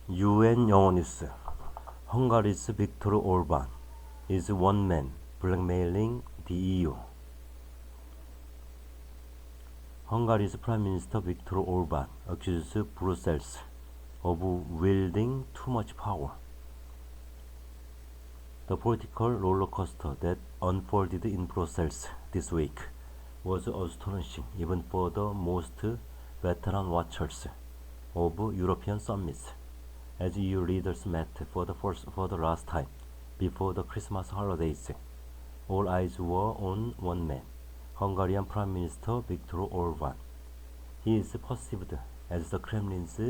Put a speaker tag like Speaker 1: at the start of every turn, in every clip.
Speaker 1: UN 영어뉴스. Hungary's Viktor Orban is one man blackmailing the EU. Hungary's Prime Minister Viktor Orban accuses Brussels of wielding too much power. The political roller coaster that unfolded in Brussels this week was astonishing even for the most veteran watchers of European summits, as EU leaders met for the last time before the Christmas holidays. All eyes were on one man, Hungarian Prime Minister Viktor Orban. He is perceived as the Kremlin's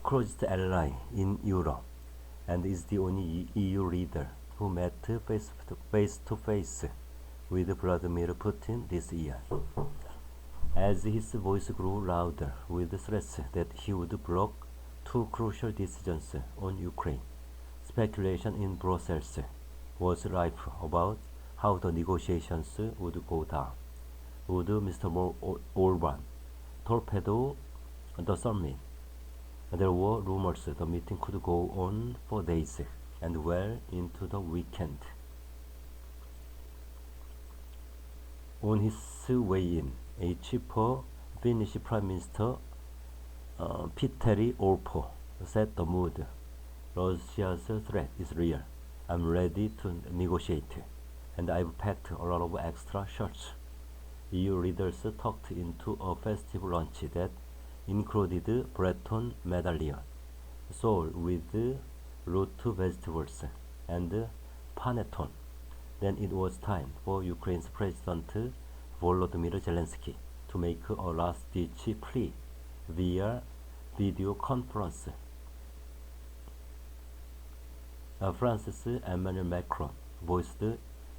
Speaker 1: closest ally in Europe and is the only EU leader who met face to face with Vladimir Putin this year. As his voice grew louder with threats that he would block two crucial decisions on Ukraine, speculation in Brussels was rife about how the negotiations would go down. Would Mr. Orban torpedo the summit? There were rumors the meeting could go on for days and well into the weekend. On his way in, a cheaper Finnish Prime Minister Petteri Orpo set the mood. Russia's threat is real. I'm ready to negotiate, and I've packed a lot of extra shirts. EU leaders tucked into a festive lunch that included Breton medallion, sole with root vegetables, and panettone. Then it was time for Ukraine's President Volodymyr Zelensky to make a last-ditch plea via video conference. France's Emmanuel Macron voiced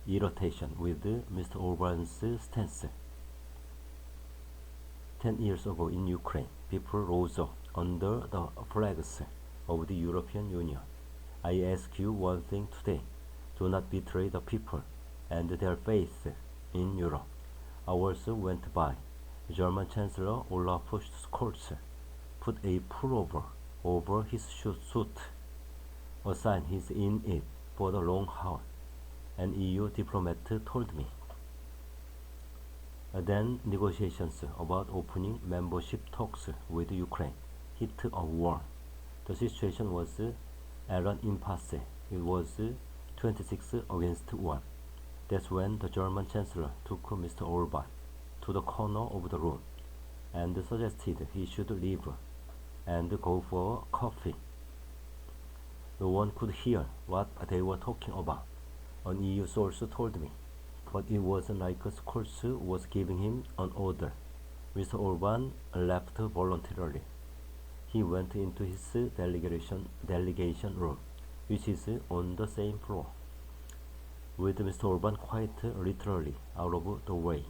Speaker 1: irritation with Mr. Orban's stance. 10 years ago in Ukraine, people rose up under the flags of the European Union. I ask you one thing today. Do not betray the people and their faith in Europe. Hours went by. German Chancellor Olaf Scholz put a pullover over his suit, a sign he's in it for the long haul, an EU diplomat told me. Then negotiations about opening membership talks with Ukraine hit a wall. The situation was at an impasse. It was 26 against 1. That's when the German Chancellor took Mr. Orban to the corner of the room and suggested he should leave and go for coffee. No one could hear what they were talking about, an EU source told me, but it wasn't like Scholz was giving him an order. Mr. Orban left voluntarily. He went into his delegation room, which is on the same floor, with Mr. Orban quite literally out of the way.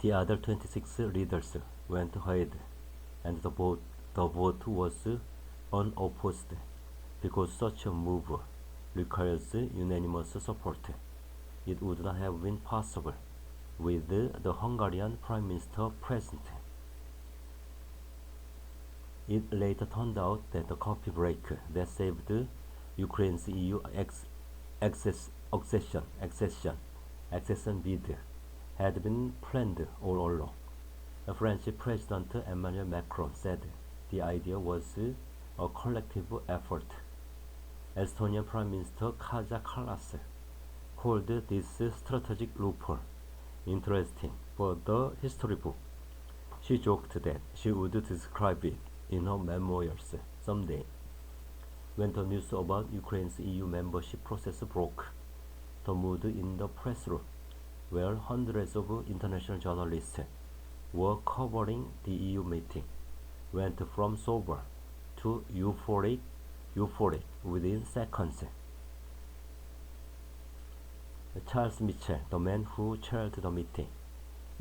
Speaker 1: The other 26 leaders went ahead, and the vote was unopposed, because such a move requires unanimous support. It would not have been possible with the Hungarian Prime Minister present. It later turned out that the coffee break that saved Ukraine's EU accession bid had been planned all along. The French President Emmanuel Macron said the idea was a collective effort. Estonian Prime Minister Kaja Kallas called this strategic loophole interesting for the history book. She joked that she would describe it in her memoirs someday. When the news about Ukraine's EU membership process broke, the mood in the press room, where hundreds of international journalists were covering the EU meeting, went from sober to euphoric within seconds. Charles Michel, the man who chaired the meeting,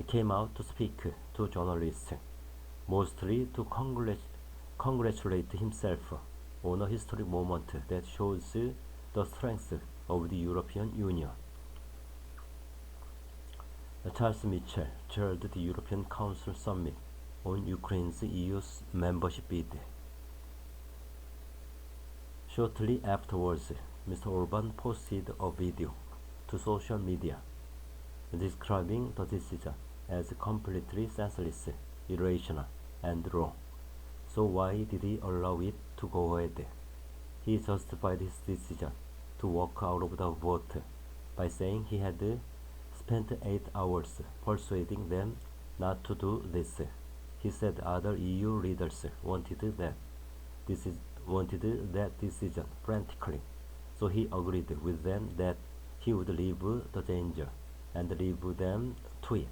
Speaker 1: came out to speak to journalists, mostly to congratulate himself on a historic moment that shows the strength of the European Union. Charles Michel chaired the European Council Summit on Ukraine's EU membership bid. Shortly afterwards, Mr. Orban posted a video to social media describing the decision as completely senseless, irrational, and wrong. So why did he allow it to go ahead? He justified his decision to walk out of the vote by saying he had spent 8 hours persuading them not to do this. He said other EU leaders wanted that decision frantically, so he agreed with them that he would leave the danger and leave them to it.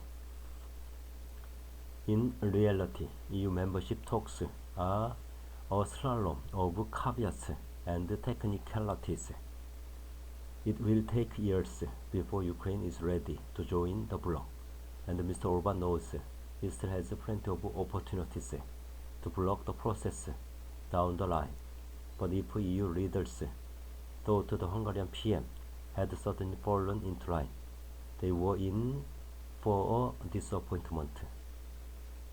Speaker 1: In reality, EU membership talks are a slalom of caveats and technicalities. It will take years before Ukraine is ready to join the bloc, and Mr. Orban knows he still has plenty of opportunities to block the process down the line. But if EU leaders thought the Hungarian PM had suddenly fallen into line, they were in for a disappointment.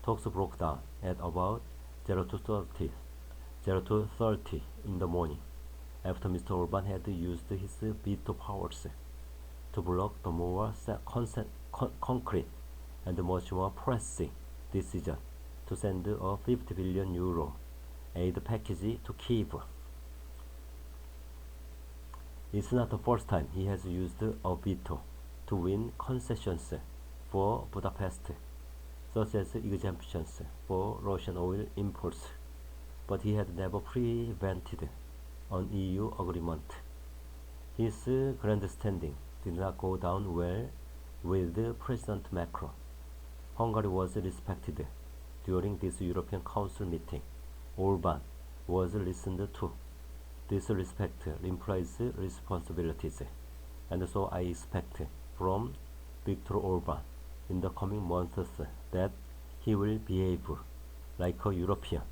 Speaker 1: Talks broke down at about 02:30 in the morning, after Mr. Orban had used his veto powers to block the more concrete and much more pressing decision to send a 50 billion euro aid package to Kyiv. It's not the first time he has used a veto to win concessions for Budapest, such as exemptions for Russian oil imports, but he had never prevented an EU agreement. His grandstanding did not go down well with President Macron. Hungary was respected during this European Council meeting. Orban was listened to. This respect implies responsibilities, and so I expect from Viktor Orban in the coming months that he will behave like a European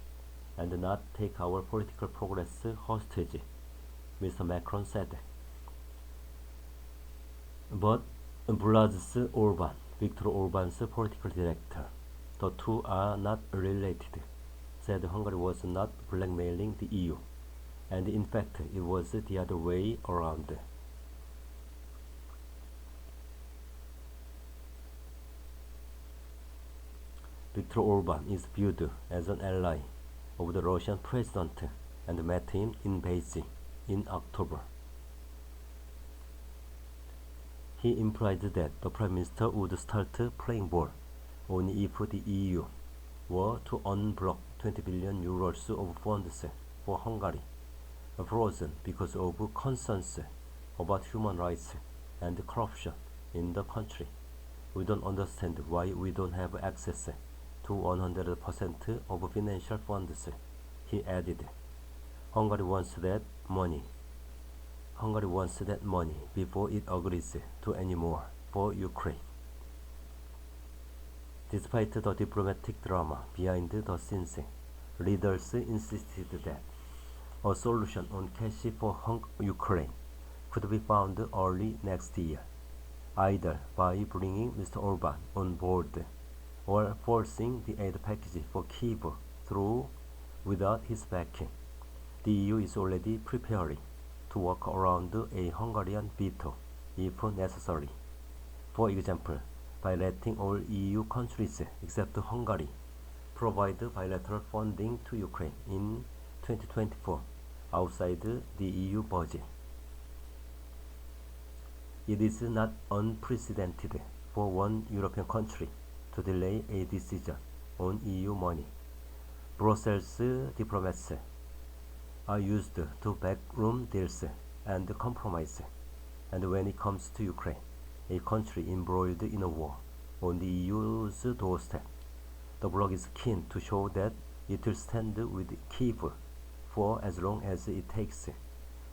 Speaker 1: and not take our political progress hostage, Mr. Macron said. But Vlads Orban, Viktor Orban's political director, the two are not related, said Hungary was not blackmailing the EU, and in fact it was the other way around. Viktor Orban is viewed as an ally of the Russian president and met him in Beijing in October. He implied that the Prime Minister would start playing ball only if the EU were to unblock 20 billion euros of funds for Hungary, frozen because of concerns about human rights and corruption in the country. We don't understand why we don't have access to 100% of financial funds, he added. Hungary wants that money before it agrees to any more for Ukraine. Despite the diplomatic drama behind the scenes, leaders insisted that a solution on cash for Ukraine could be found early next year, either by bringing Mr. Orban on board or forcing the aid package for Kyiv through without his backing. The EU is already preparing to work around a Hungarian veto if necessary. For example, by letting all EU countries except Hungary provide bilateral funding to Ukraine in 2024 outside the EU budget. It is not unprecedented for one European country to delay a decision on EU money. Brussels diplomats are used to backroom deals and compromise, and when it comes to Ukraine, a country embroiled in a war on the EU's doorstep, the bloc is keen to show that it will stand with Kyiv for as long as it takes.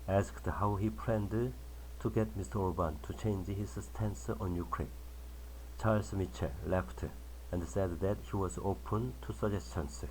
Speaker 1: Asked how he planned to get Mr. Orban to change his stance on Ukraine, Charles Michel laughed and said that he was open to suggestions.